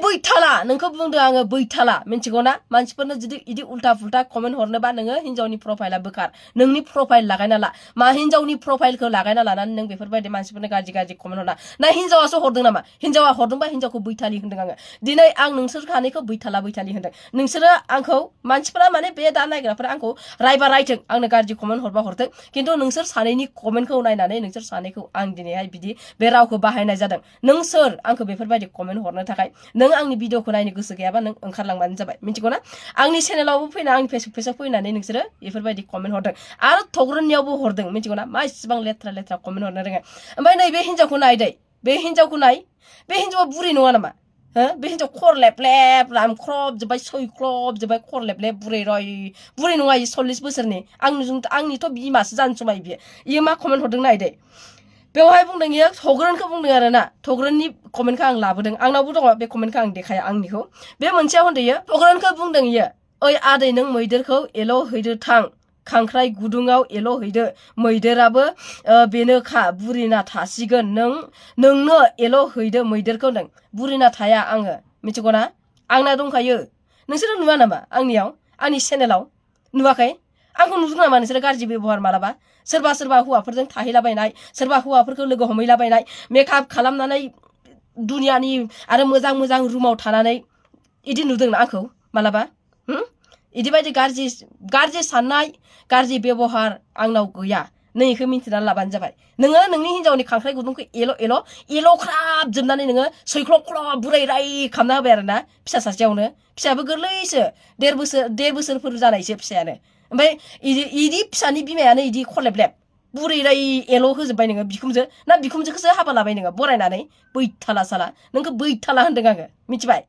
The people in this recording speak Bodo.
Bwitala नोंखौ बुंदों आङो Bwitala मिन्थिगौना मानसिफोरनो जुदि इदि उल्टा फुल्टा कमेन्ट हरनोबा नोङो हिनजावनि प्रफाइला बोखार नोंनि प्रफाइल लागायना ला मा हिनजावनि प्रफाइलखौ लागायना लानानै नों बेफोरबायदि मानसिफोरनो गाज्रि कमेन्ट हरना ना हिनजावासो हरदों नामा हिनजावा हरदोंबा हिनजावखौ Bwitali होनदों आङो दिनै आं नोंसोर खानैखौ Bwitali होनदों नोंसोरो आंखौ मानसिफोरा माने बे दा नायग्राफोरा आंखौ रायबा रायथों आंनो गाज्रि कमेन्ट हरबा हरथों खिन्थु नोंसोर सानैनि कमेन्टखौ नायनानै नोंसोर सानैखौ आं दिनैहाय बिदि बे रावखौ बाहायनाय जादों नों सोर आंखौ बेफोरबायदि कमेन्ट हरनो थाखाय नों आंनि भिडिअखौ नायनो गोसो गैयाबा नों ओंखारलांबानो जाबाय मिथिगौना आंनि चेनेलावबो फैना आंनि फेसबुक पेजाव फैनानै नोंसोरो बेफोरबायदि कमेन्ट हरदों आरो थग्रोननियावबो हरदों मिथिगौना मा इसेबां लेथ्रा कमेन्ट हरनो रोङो ओमफ्राय नैबे हिनजावखौ नाय दै बे हिनजावखौ नाय बे हिनजावा बुरि नङा नामा हो बे हिनजाव खर लेब रामख्रब जोब्बाय सैख्लब जोब्बाय खर लेब बुरै नङा 40 बोसोरनि आंनिथ' बिमासो जानो समाय बियो मा कमेन्ट हरदों नाय दै बेवहाय बुंदों इयो थग्रोनखौ बुंदों आरो ना थग्रोननि कमेन्टखौ आं लाबोदों आंनावबो दङ बे कमेन्टखौ आं देखाया आंनिखौ बे मोनसेयाव होनदों इयो थग्रोनखौ बुंदों इयो ओइ आदै नों मैदेरखौ एल' हैदो थां खांख्राइ गुदुङाव एल' हैदो मैदेराबो बेनोखा बुरिना थासिगोन नोंनो एल' हैदो मैदेरखौ नों बुरिना थाया आङो मिथिगौना आंना दंखायो नोंसोरो नुवा नामा आंनियाव आंनि चेनेलाव नुवाखै आंखौ नुदों नामा नोंसोरो गाज्रि बेबहार मालाबा सोरबा हौवाफोरजों थाहैलाबायनाय सोरबा हौवाफोरखौ लोगो हमहैलाबायनाय मेकआप खालामनानै दुनियानि आरो मोजां रुमाव थानानै इदि नुदोंना आंखौ मालाबा इदिबायदि गाज्रि साननाय गाज्रि बेबहार आंनाव गैया नों इखौ मिन्थिनानै लाबानो जाबाय नोङो नोंनि हिनजावनि खांख्राइ गुदुंखौ एल' ख्राब जोबनानै नोङो सैख्लब बुरै राय खालामना होबाय आरो ना फिसा सासेयावनो फिसायाबो गोरलैसो 1.5 बोसोरफोर जानायसो फिसायानो ओमफ्राय इदि फिसानि बिमायानो इदि खरलेब बुरै राय एल' होजोब्बाय नोङो बिखुमजोखौसो हाबा लाबाय नोङो बरायनानै Bwitala साला नोंखौ Bwitala होनदों आङो मिथिबाय